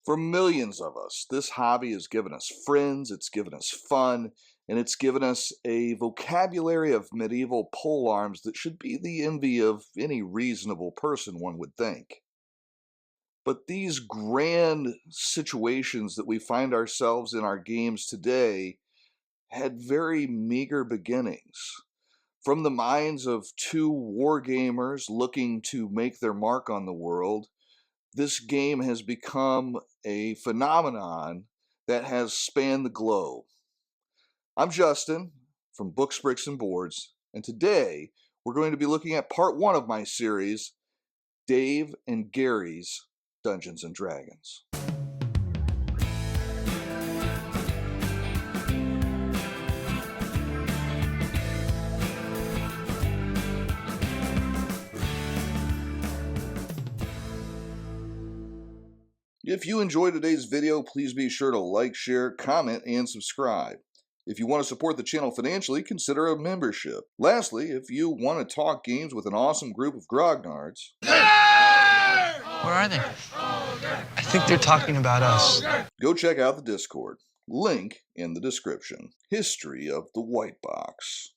For millions of us, this hobby has given us friends, it's given us fun, and it's given us a vocabulary of medieval polearms that should be the envy of any reasonable person, one would think. But these grand situations that we find ourselves in our games today had very meager beginnings. From the minds of two wargamers looking to make their mark on the world, this game has become a phenomenon that has spanned the globe. I'm Justin from Books, Bricks, and Boards, and today we're going to be looking at part one of my series, Dave and Gary's Dungeons and Dragons. If you enjoyed today's video, please be sure to like, share, comment, and subscribe. If you want to support the channel financially, consider a membership. Lastly, if you want to talk games with an awesome group of grognards... Where are they? I think they're talking about us. Go check out the Discord. Link in the description. History of the White Box.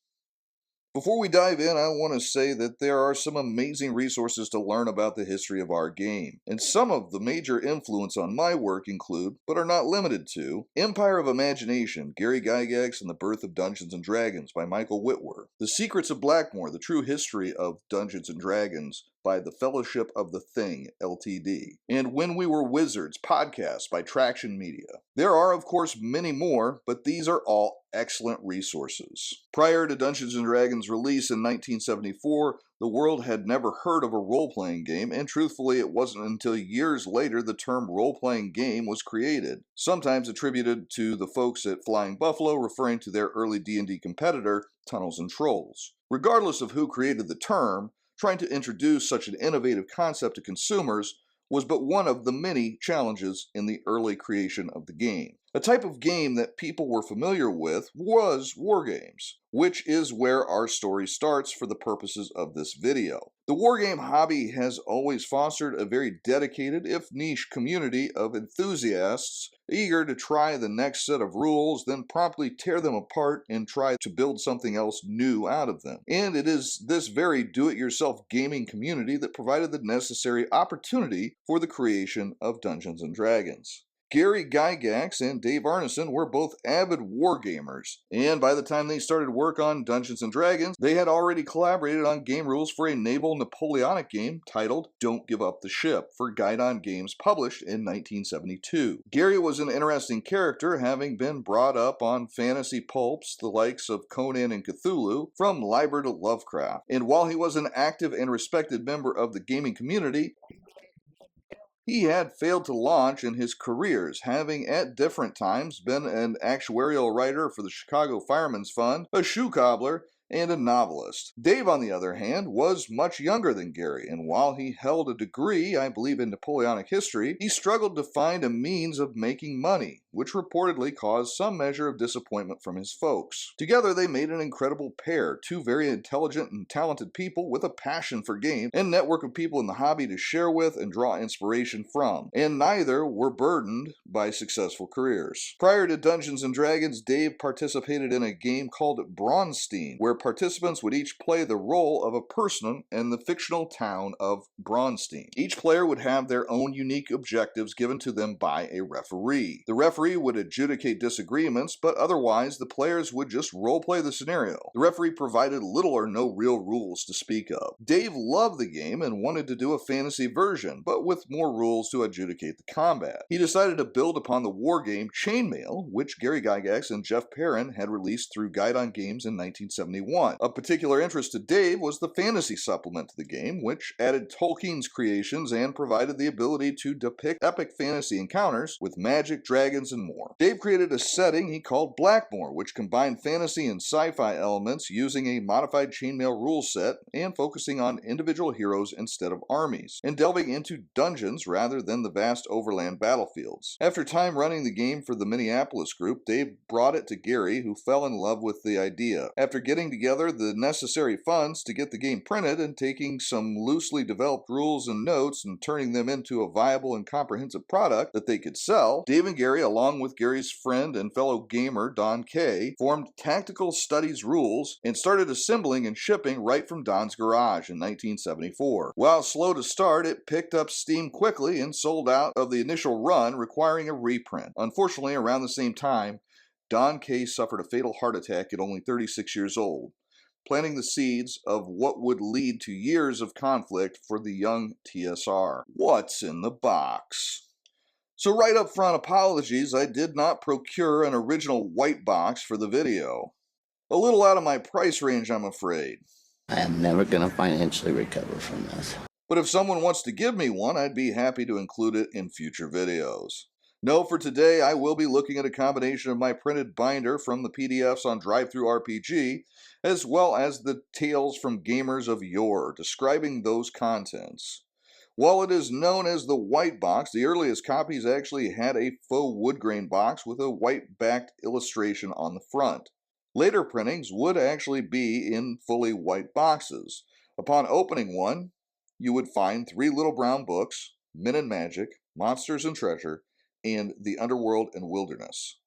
Before we dive in, I want to say that there are some amazing resources to learn about the history of our game, and some of the major influence on my work include, but are not limited to, Empire of Imagination, Gary Gygax and the Birth of Dungeons & Dragons by Michael Whitworth, The Secrets of Blackmoor, The True History of Dungeons & Dragons by the Fellowship of the Thing, Ltd., and When We Were Wizards podcast by Traction Media. There are, of course, many more, but these are all excellent resources. Prior to Dungeons & Dragons' release in 1974, the world had never heard of a role-playing game, and truthfully it wasn't until years later the term role-playing game was created, sometimes attributed to the folks at Flying Buffalo referring to their early D&D competitor, Tunnels and Trolls. Regardless of who created the term, trying to introduce such an innovative concept to consumers was but one of the many challenges in the early creation of the game. A type of game that people were familiar with was wargames, which is where our story starts for the purposes of this video. The wargame hobby has always fostered a very dedicated, if niche, community of enthusiasts eager to try the next set of rules, then promptly tear them apart and try to build something else new out of them. And it is this very do-it-yourself gaming community that provided the necessary opportunity for the creation of Dungeons & Dragons. Gary Gygax and Dave Arneson were both avid wargamers, and by the time they started work on Dungeons & Dragons, they had already collaborated on game rules for a naval Napoleonic game titled Don't Give Up the Ship for Guidon Games, published in 1972. Gary was an interesting character, having been brought up on fantasy pulps, the likes of Conan and Cthulhu, from Liber to Lovecraft, and while he was an active and respected member of the gaming community, he had failed to launch in his careers, having at different times been an actuarial writer for the Chicago Firemen's Fund, a shoe cobbler, and a novelist. Dave, on the other hand, was much younger than Gary, and while he held a degree, I believe, in Napoleonic history, he struggled to find a means of making money, which reportedly caused some measure of disappointment from his folks. Together, they made an incredible pair, two very intelligent and talented people with a passion for games, and network of people in the hobby to share with and draw inspiration from, and neither were burdened by successful careers. Prior to Dungeons & Dragons, Dave participated in a game called Braunstein, where participants would each play the role of a person in the fictional town of Braunstein. Each player would have their own unique objectives given to them by a referee. The referee would adjudicate disagreements, but otherwise the players would just roleplay the scenario. The referee provided little or no real rules to speak of. Dave loved the game and wanted to do a fantasy version, but with more rules to adjudicate the combat. He decided to build upon the wargame Chainmail, which Gary Gygax and Jeff Perrin had released through Guidon Games in 1971. Of particular interest to Dave was the fantasy supplement to the game, which added Tolkien's creations and provided the ability to depict epic fantasy encounters with magic, dragons, and more. Dave created a setting he called Blackmoor, which combined fantasy and sci-fi elements using a modified chainmail rule set and focusing on individual heroes instead of armies, and delving into dungeons rather than the vast overland battlefields. After time running the game for the Minneapolis group, Dave brought it to Gary, who fell in love with the idea. After getting together the necessary funds to get the game printed and taking some loosely developed rules and notes and turning them into a viable and comprehensive product that they could sell, Dave and Gary, along with Gary's friend and fellow gamer Don Kay, formed Tactical Studies Rules and started assembling and shipping right from Don's garage in 1974. While slow to start, it picked up steam quickly and sold out of the initial run, requiring a reprint. Unfortunately, around the same time, Don Kay suffered a fatal heart attack at only 36 years old, planting the seeds of what would lead to years of conflict for the young TSR. What's in the box? So right up front, apologies, I did not procure an original white box for the video. A little out of my price range, I'm afraid. I am never going to financially recover from this. But if someone wants to give me one, I'd be happy to include it in future videos. No, for today, I will be looking at a combination of my printed binder from the PDFs on DriveThruRPG, as well as the tales from gamers of yore, describing those contents. While it is known as the white box, the earliest copies actually had a faux wood grain box with a white-backed illustration on the front. Later printings would actually be in fully white boxes. Upon opening one, you would find 3 little brown books, Men and Magic, Monsters and Treasure, and The Underworld and Wilderness.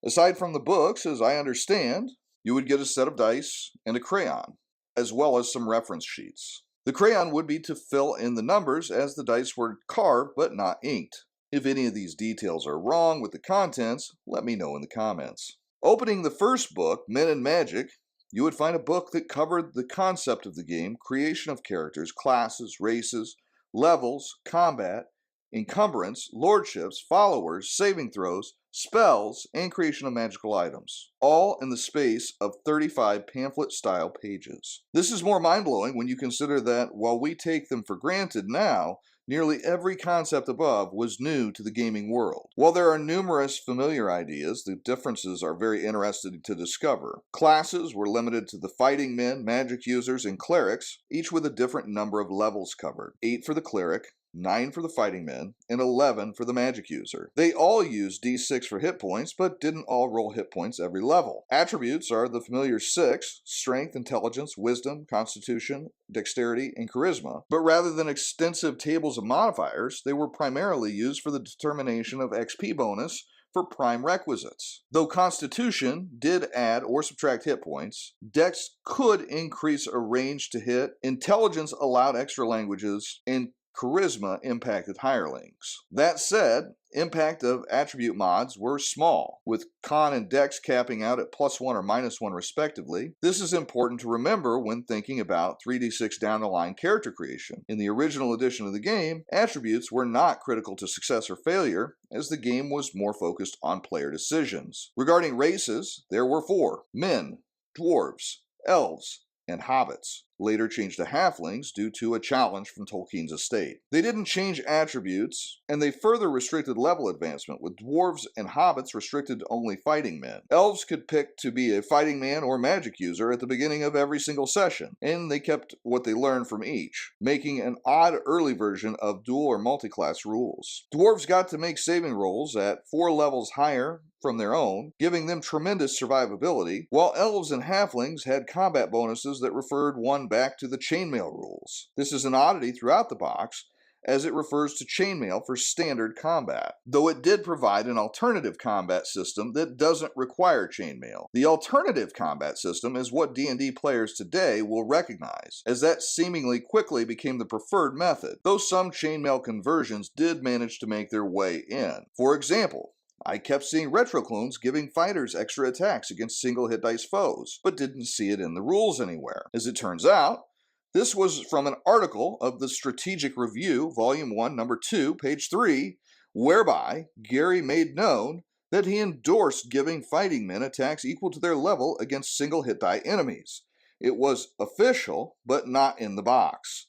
Aside from the books, as I understand, you would get a set of dice and a crayon, as well as some reference sheets. The crayon would be to fill in the numbers as the dice were carved but not inked. If any of these details are wrong with the contents, let me know in the comments. Opening the first book, Men and Magic, you would find a book that covered the concept of the game, creation of characters, classes, races, levels, combat, encumbrance, lordships, followers, saving throws, spells, and creation of magical items, all in the space of 35 pamphlet-style pages. This is more mind-blowing when you consider that, while we take them for granted now, nearly every concept above was new to the gaming world. While there are numerous familiar ideas, the differences are very interesting to discover. Classes were limited to the fighting men, magic users, and clerics, each with a different number of levels covered. 8 for the cleric, 9 for the fighting men, and 11 for the magic user. They all used D6 for hit points, but didn't all roll hit points every level. Attributes are the familiar 6, strength, intelligence, wisdom, constitution, dexterity, and charisma. But rather than extensive tables of modifiers, they were primarily used for the determination of XP bonus for prime requisites. Though Constitution did add or subtract hit points, Dex could increase a range to hit, Intelligence allowed extra languages, and Charisma impacted hirelings. That said, impact of attribute mods were small, with Con and Dex capping out at +1 or -1 respectively. This is important to remember when thinking about 3d6 down the line character creation. In the original edition of the game, attributes were not critical to success or failure, as the game was more focused on player decisions. Regarding races, there were 4: men, dwarves, elves, and hobbits. Later changed to halflings due to a challenge from Tolkien's estate. They didn't change attributes, and they further restricted level advancement, with dwarves and hobbits restricted to only fighting men. Elves could pick to be a fighting man or magic user at the beginning of every single session, and they kept what they learned from each, making an odd early version of dual or multi-class rules. Dwarves got to make saving rolls at 4 levels higher from their own, giving them tremendous survivability, while elves and halflings had combat bonuses that referred one back to the chainmail rules. This is an oddity throughout the box, as it refers to chainmail for standard combat, though it did provide an alternative combat system that doesn't require chainmail. The alternative combat system is what D&D players today will recognize, as that seemingly quickly became the preferred method, though some chainmail conversions did manage to make their way in. For example, I kept seeing retroclones giving fighters extra attacks against single hit dice foes, but didn't see it in the rules anywhere. As it turns out, this was from an article of the Strategic Review, Volume 1, Number 2, page 3, whereby Gary made known that he endorsed giving fighting men attacks equal to their level against single hit die enemies. It was official, but not in the box.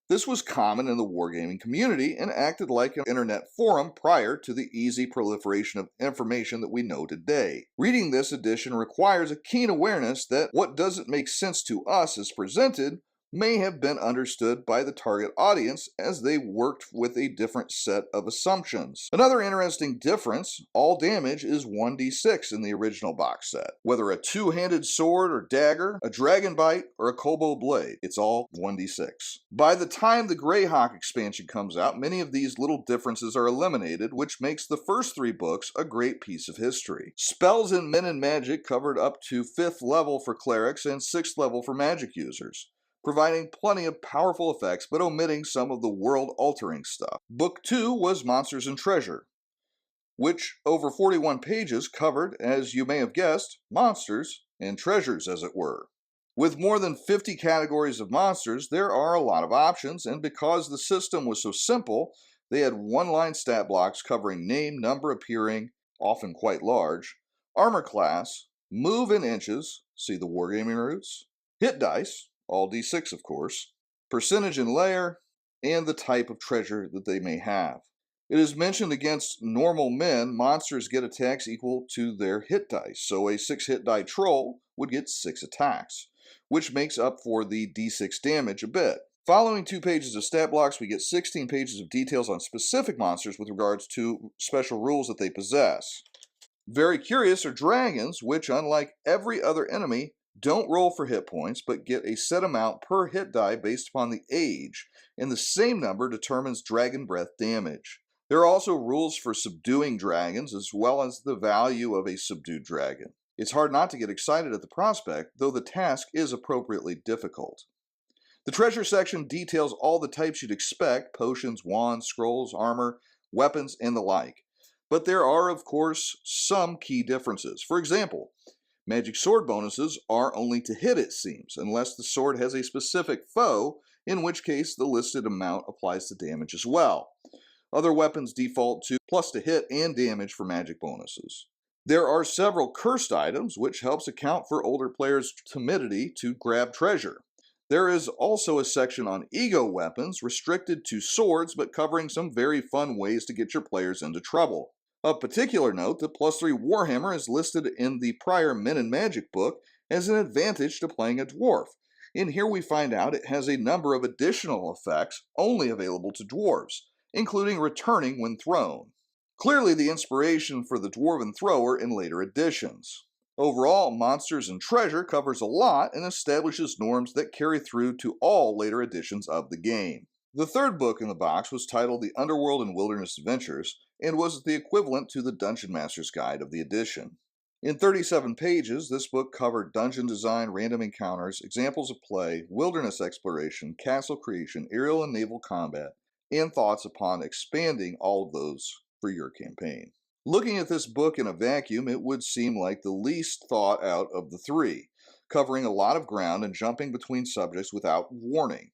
This was common in the wargaming community and acted like an internet forum prior to the easy proliferation of information that we know today. Reading this edition requires a keen awareness that what doesn't make sense to us as presented may have been understood by the target audience as they worked with a different set of assumptions. Another interesting difference, all damage is 1d6 in the original box set. Whether a two-handed sword or dagger, a dragon bite, or a koboh blade, it's all 1d6. By the time the Greyhawk expansion comes out, many of these little differences are eliminated, which makes the first 3 books a great piece of history. Spells in Min and Magic covered up to 5th level for clerics and 6th level for magic users, providing plenty of powerful effects but omitting some of the world-altering stuff. Book 2 was Monsters and Treasure, which over 41 pages covered, as you may have guessed, monsters and treasures, as it were. With more than 50 categories of monsters, there are a lot of options, and because the system was so simple, they had one-line stat blocks covering name, number appearing, often quite large, armor class, move in inches, see the wargaming roots, hit dice, all d6 of course, percentage and layer, and the type of treasure that they may have. It is mentioned against normal men, monsters get attacks equal to their hit dice, so a 6 hit die troll would get 6 attacks, which makes up for the d6 damage a bit. Following 2 pages of stat blocks, we get 16 pages of details on specific monsters with regards to special rules that they possess. Very curious are dragons, which, unlike every other enemy, don't roll for hit points, but get a set amount per hit die based upon the age, and the same number determines dragon breath damage. There are also rules for subduing dragons, as well as the value of a subdued dragon. It's hard not to get excited at the prospect, though the task is appropriately difficult. The treasure section details all the types you'd expect: potions, wands, scrolls, armor, weapons, and the like. But there are, of course, some key differences. For example, magic sword bonuses are only to hit, it seems, unless the sword has a specific foe, in which case the listed amount applies to damage as well. Other weapons default to plus to hit and damage for magic bonuses. There are several cursed items, which helps account for older players' timidity to grab treasure. There is also a section on ego weapons, restricted to swords, but covering some very fun ways to get your players into trouble. Of particular note, the +3 Warhammer is listed in the prior Min and Magic book as an advantage to playing a dwarf. In here we find out it has a number of additional effects only available to dwarves, including returning when thrown. Clearly the inspiration for the Dwarven Thrower in later editions. Overall, Monsters and Treasure covers a lot and establishes norms that carry through to all later editions of the game. The third book in the box was titled The Underworld and Wilderness Adventures, and was the equivalent to the Dungeon Master's Guide of the edition. In 37 pages, this book covered dungeon design, random encounters, examples of play, wilderness exploration, castle creation, aerial and naval combat, and thoughts upon expanding all of those for your campaign. Looking at this book in a vacuum, it would seem like the least thought out of the 3, covering a lot of ground and jumping between subjects without warning,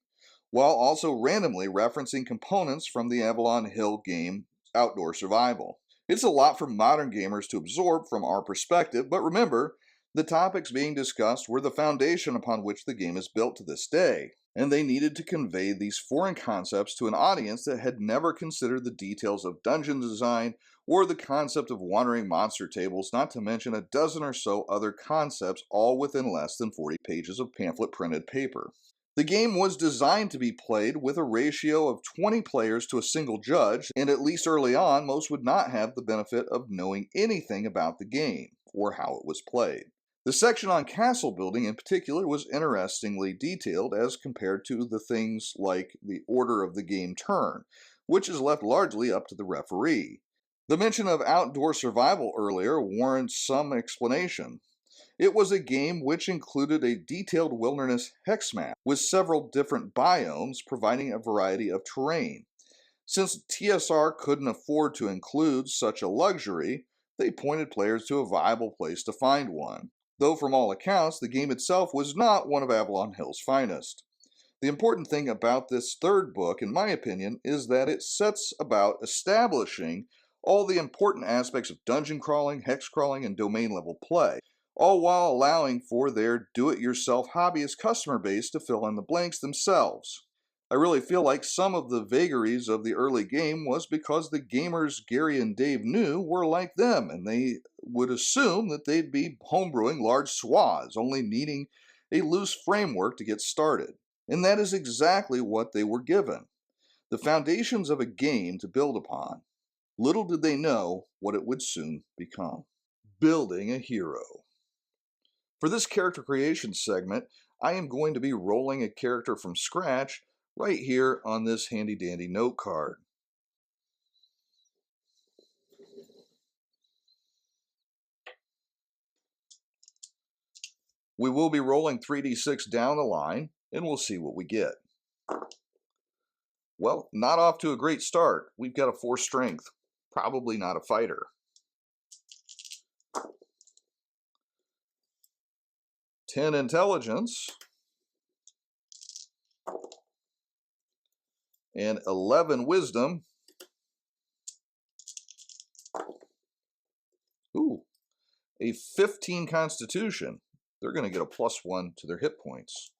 while also randomly referencing components from the Avalon Hill game Outdoor Survival. It's a lot for modern gamers to absorb from our perspective, but remember, the topics being discussed were the foundation upon which the game is built to this day, and they needed to convey these foreign concepts to an audience that had never considered the details of dungeon design or the concept of wandering monster tables, not to mention a dozen or so other concepts, all within less than 40 pages of pamphlet printed paper. The game was designed to be played with a ratio of 20 players to a single judge, and at least early on, most would not have the benefit of knowing anything about the game or how it was played. The section on castle building in particular was interestingly detailed as compared to the things like the order of the game turn, which is left largely up to the referee. The mention of outdoor survival earlier warrants some explanation. It was a game which included a detailed wilderness hex map with several different biomes providing a variety of terrain. Since TSR couldn't afford to include such a luxury, they pointed players to a viable place to find one, though from all accounts the game itself was not one of Avalon Hill's finest. The important thing about this third book, in my opinion, is that it sets about establishing all the important aspects of dungeon crawling, hex crawling, and domain level play, all while allowing for their do-it-yourself hobbyist customer base to fill in the blanks themselves. I really feel like some of the vagaries of the early game was because the gamers Gary and Dave knew were like them, and they would assume that they'd be homebrewing large swaths, only needing a loose framework to get started. And that is exactly what they were given. The foundations of a game to build upon. Little did they know what it would soon become. Building a hero. For this character creation segment, I am going to be rolling a character from scratch right here on this handy dandy note card. We will be rolling 3d6 down the line, and we'll see what we get. Well, not off to a great start. We've got a 4 strength. Probably not a fighter. Ten intelligence. And 11 wisdom. Ooh, a 15 constitution. They're going to get a +1 to their hit points.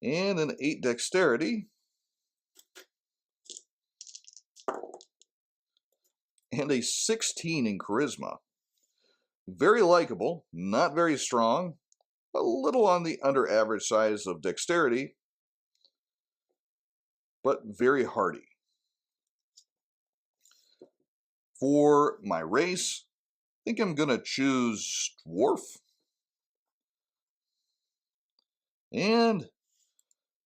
And an 8 dexterity. And a 16 in charisma. Very likable, not very strong, a little on the under average size of dexterity, but very hardy. For my race, I think I'm going to choose dwarf. And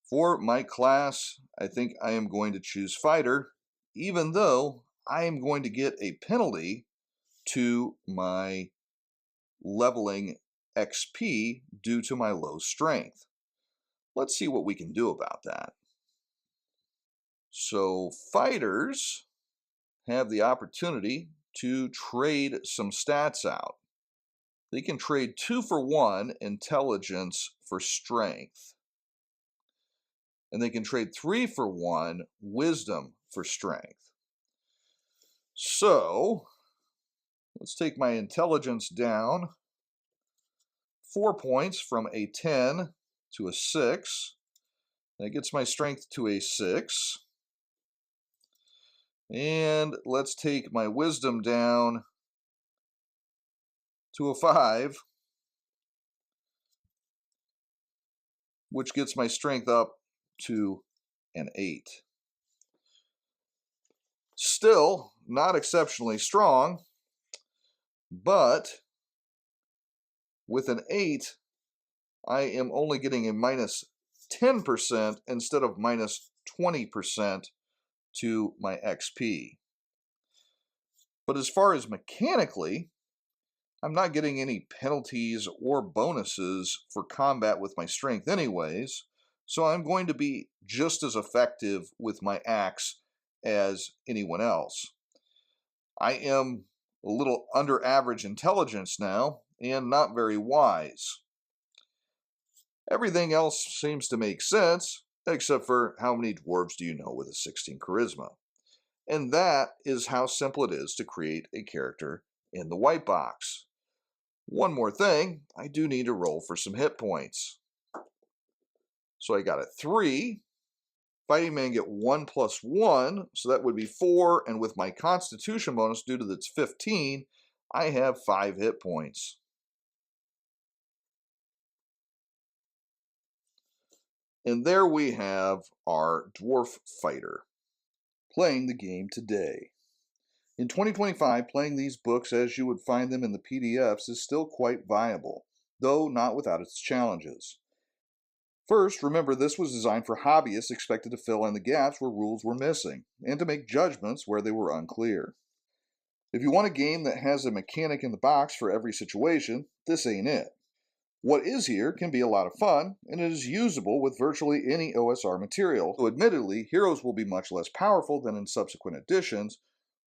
for my class, I think I am going to choose fighter, even though I am going to get a penalty to my leveling XP due to my low strength. Let's see what we can do about that. So fighters have the opportunity to trade some stats out. They can trade 2 for 1 intelligence for strength. And they can trade 3 for 1 wisdom for strength. So let's take my intelligence down 4 points from a 10 to a 6. That gets my strength to a 6. And let's take my wisdom down to a 5, which gets my strength up to an 8. Still not exceptionally strong, but with an 8, I am only getting a -10% instead of -20% to my XP. But as far as mechanically, I'm not getting any penalties or bonuses for combat with my strength anyways, so I'm going to be just as effective with my axe as anyone else. I am a little under average intelligence now, and not very wise. Everything else seems to make sense, except for how many dwarves do you know with a 16 charisma? And that is how simple it is to create a character in the white box. One more thing, I do need to roll for some hit points. So I got a 3. Fighting man get 1 + 1, so that would be 4, and with my constitution bonus due to its 15, I have 5 hit points. And there we have our dwarf fighter playing the game today. In 2025, playing these books as you would find them in the PDFs is still quite viable, though not without its challenges. First, remember this was designed for hobbyists expected to fill in the gaps where rules were missing, and to make judgments where they were unclear. If you want a game that has a mechanic in the box for every situation, this ain't it. What is here can be a lot of fun, and it is usable with virtually any OSR material, though admittedly, heroes will be much less powerful than in subsequent editions,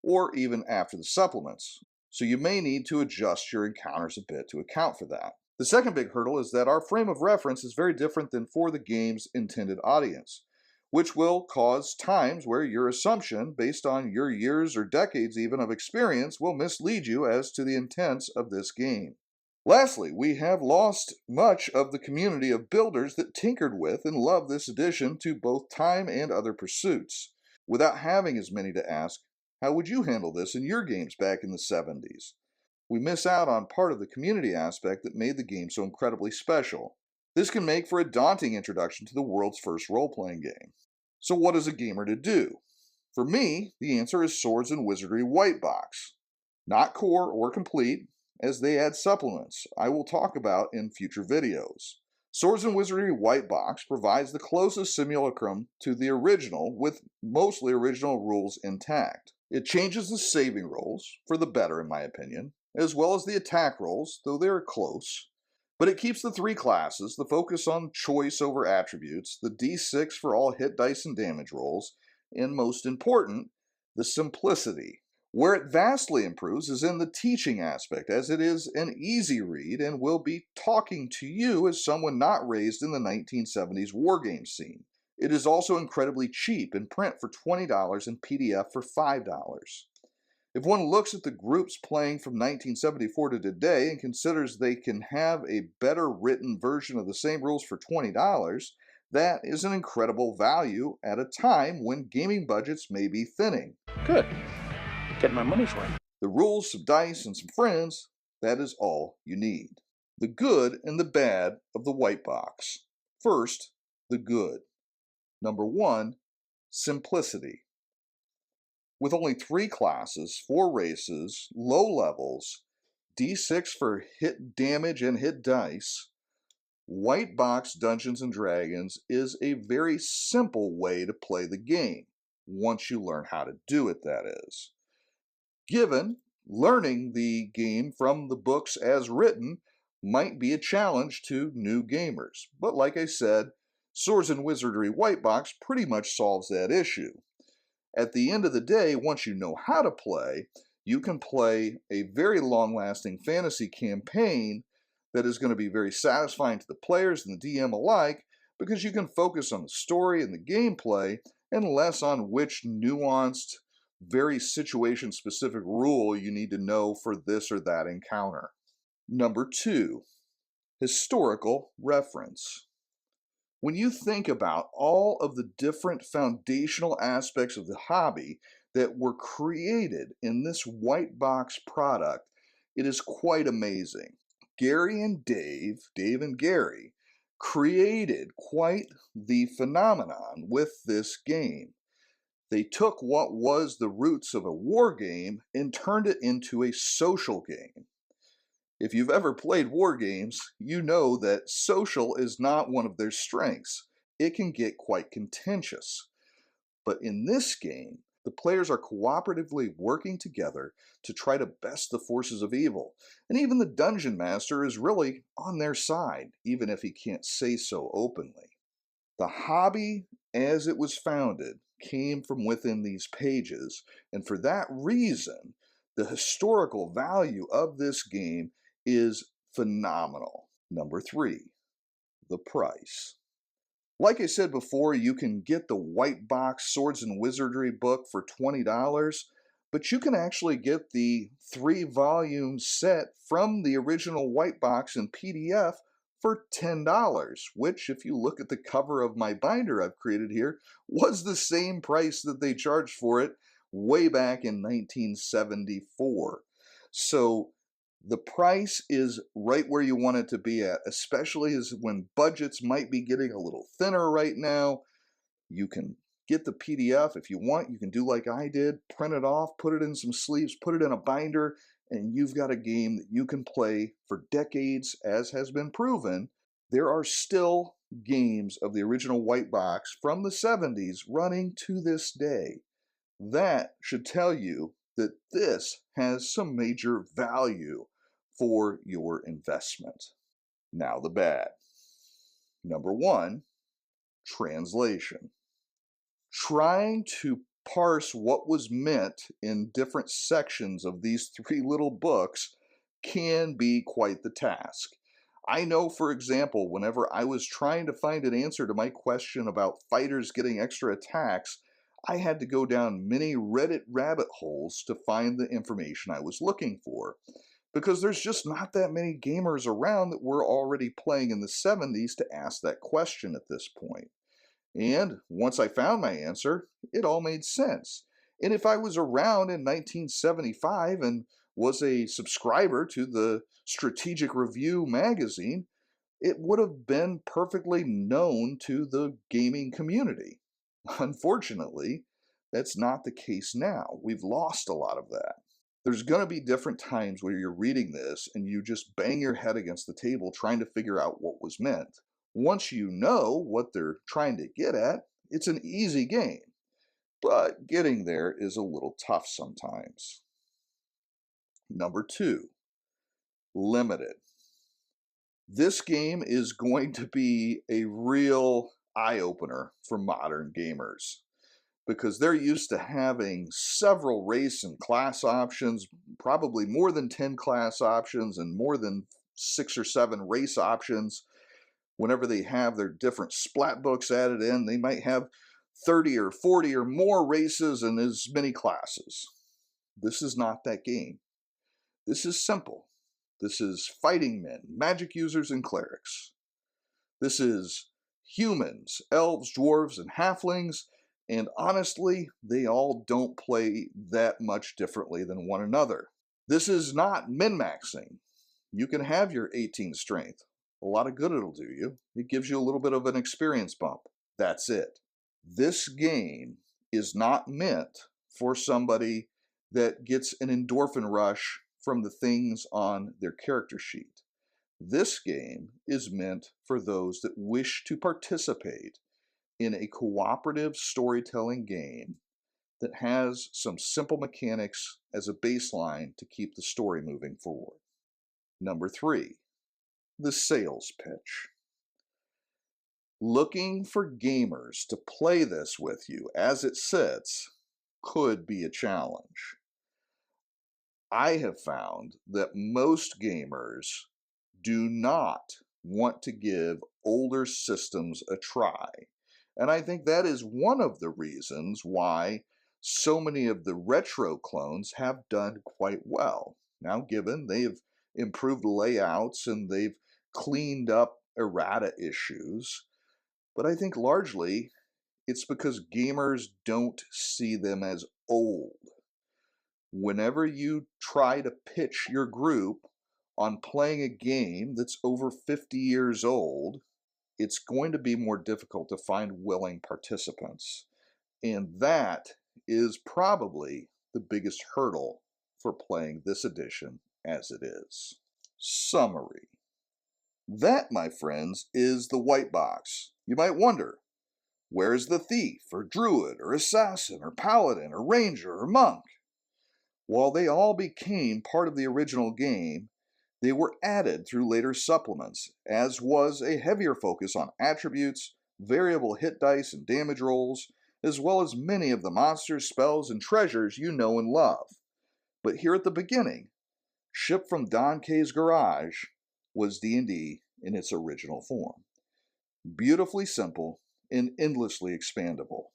or even after the supplements, so you may need to adjust your encounters a bit to account for that. The second big hurdle is that our frame of reference is very different than for the game's intended audience, which will cause times where your assumption, based on your years or decades even of experience, will mislead you as to the intents of this game. Lastly, we have lost much of the community of builders that tinkered with and loved this addition to both time and other pursuits. Without having as many to ask, how would you handle this in your games back in the 70s? we miss out on part of the community aspect that made the game so incredibly special. This can make for a daunting introduction to the world's first role-playing game. So what is a gamer to do? For me, the answer is Swords and Wizardry White Box. Not core or complete, as they add supplements I will talk about in future videos. Swords and Wizardry White Box provides the closest simulacrum to the original, with mostly original rules intact. It changes the saving rolls, for the better in my opinion, as well as the attack rolls, though they are close. But it keeps the three classes, the focus on choice over attributes, the d6 for all hit dice and damage rolls, and most important, the simplicity. Where it vastly improves is in the teaching aspect, as it is an easy read and will be talking to you as someone not raised in the 1970s wargame scene. It is also incredibly cheap in print for $20 and PDF for $5. If one looks at the groups playing from 1974 to today and considers they can have a better written version of the same rules for $20, that is an incredible value at a time when gaming budgets may be thinning. Good. Get my money's worth. The rules, some dice, and some friends, that is all you need. The good and the bad of the white box. First, the good. Number 1, simplicity. With only 3 classes, 4 races, low levels, d6 for hit damage and hit dice, White Box Dungeons & Dragons is a very simple way to play the game, once you learn how to do it, that is. Given, learning the game from the books as written might be a challenge to new gamers, but like I said, Swords and Wizardry White Box pretty much solves that issue. At the end of the day, once you know how to play, you can play a very long-lasting fantasy campaign that is going to be very satisfying to the players and the DM alike, because you can focus on the story and the gameplay and less on which nuanced, very situation-specific rule you need to know for this or that encounter. Number 2, historical reference. When you think about all of the different foundational aspects of the hobby that were created in this white box product, it is quite amazing. Gary and Dave and Gary, created quite the phenomenon with this game. They took what was the roots of a war game and turned it into a social game. If you've ever played war games, you know that social is not one of their strengths. It can get quite contentious. But in this game, the players are cooperatively working together to try to best the forces of evil. And even the dungeon master is really on their side, even if he can't say so openly. The hobby, as it was founded, came from within these pages, and for that reason, the historical value of this game is phenomenal. Number 3, the price. Like I said before, you can get the white box Swords and Wizardry book for $20, but you can actually get the 3-volume set from the original white box in PDF for $10, which, if you look at the cover of my binder I've created here, was the same price that they charged for it way back in 1974. So the price is right where you want it to be at, especially as when budgets might be getting a little thinner right now. You can get the PDF if you want. You can do like I did, print it off, put it in some sleeves, put it in a binder, and you've got a game that you can play for decades, as has been proven. There are still games of the original white box from the 70s running to this day. That should tell you that this has some major value for your investment. Now the bad. Number 1, translation. Trying to parse what was meant in different sections of these 3 little books can be quite the task. I know, for example, whenever I was trying to find an answer to my question about fighters getting extra attacks, I had to go down many Reddit rabbit holes to find the information I was looking for, because there's just not that many gamers around that were already playing in the 70s to ask that question at this point. And once I found my answer, it all made sense. And if I was around in 1975 and was a subscriber to the Strategic Review magazine, it would have been perfectly known to the gaming community. Unfortunately, that's not the case now. We've lost a lot of that. There's going to be different times where you're reading this and you just bang your head against the table trying to figure out what was meant. Once you know what they're trying to get at, it's an easy game. But getting there is a little tough sometimes. Number 2, limited. This game is going to be a real eye-opener for modern gamers because they're used to having several race and class options, probably more than 10 class options and more than 6 or 7 race options. Whenever they have their different splat books added in, they might have 30 or 40 or more races and as many classes. This is not that game. This is simple. This is fighting men, magic users, and clerics. This is humans, elves, dwarves, and halflings, and honestly, they all don't play that much differently than one another. This is not min-maxing. You can have your 18 strength. A lot of good it'll do you. It gives you a little bit of an experience bump. That's it. This game is not meant for somebody that gets an endorphin rush from the things on their character sheet. This game is meant for those that wish to participate in a cooperative storytelling game that has some simple mechanics as a baseline to keep the story moving forward. Number 3, the sales pitch. Looking for gamers to play this with you as it sits could be a challenge. I have found that most gamers do not want to give older systems a try. And I think that is one of the reasons why so many of the retro clones have done quite well. Now, given they've improved layouts and they've cleaned up errata issues, but I think largely it's because gamers don't see them as old. Whenever you try to pitch your group on playing a game that's over 50 years old, it's going to be more difficult to find willing participants. And that is probably the biggest hurdle for playing this edition as it is. Summary. That, my friends, is the white box. You might wonder, where's the thief, or druid, or assassin, or paladin, or ranger, or monk? While they all became part of the original game, they were added through later supplements, as was a heavier focus on attributes, variable hit dice and damage rolls, as well as many of the monsters, spells, and treasures you know and love. But here at the beginning, shipped from Don K's garage, was D&D in its original form. Beautifully simple and endlessly expandable.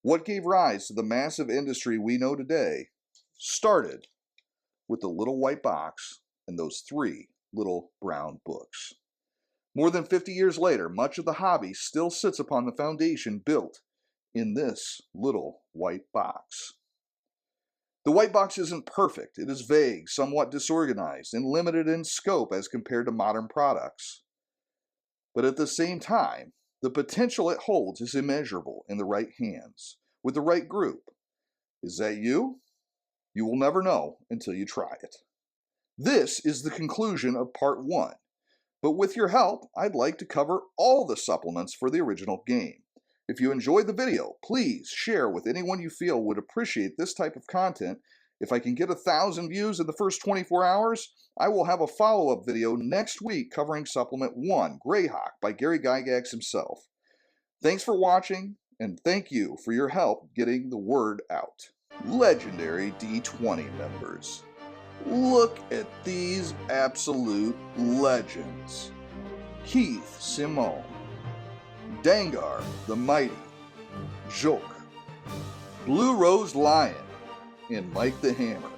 What gave rise to the massive industry we know today started with the little white box and those 3 little brown books. More than 50 years later, much of the hobby still sits upon the foundation built in this little white box. The white box isn't perfect. It is vague, somewhat disorganized, and limited in scope as compared to modern products. But at the same time, the potential it holds is immeasurable in the right hands, with the right group. Is that you? You will never know until you try it. This is the conclusion of part 1, but with your help, I'd like to cover all the supplements for the original game. If you enjoyed the video, please share with anyone you feel would appreciate this type of content. If I can get 1,000 views in the first 24 hours, I will have a follow-up video next week covering Supplement 1, Greyhawk by Gary Gygax himself. Thanks for watching, and thank you for your help getting the word out. Legendary D20 members. Look at these absolute legends. Keith Simone, Dangar the Mighty, Joke, Blue Rose Lion, and Mike the Hammer.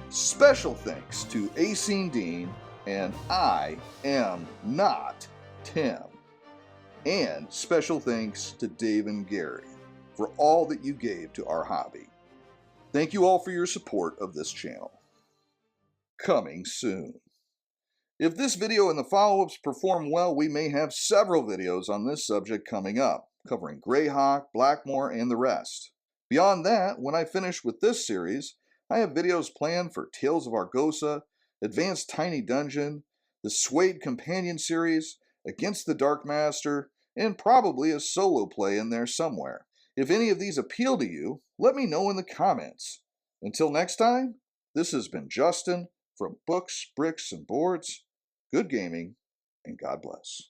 Special thanks to Acine Dean and I Am Not Tim. And special thanks to Dave and Gary for all that you gave to our hobby. Thank you all for your support of this channel. coming soon. If this video and the follow-ups perform well, we may have several videos on this subject coming up, covering Greyhawk, Blackmore, and the rest. Beyond that, when I finish with this series, I have videos planned for Tales of Argosa, Advanced Tiny Dungeon, the Suede Companion series, Against the Dark Master, and probably a solo play in there somewhere. If any of these appeal to you, let me know in the comments. Until next time, this has been Justin from Books, Bricks, and Boards. Good gaming, and God bless.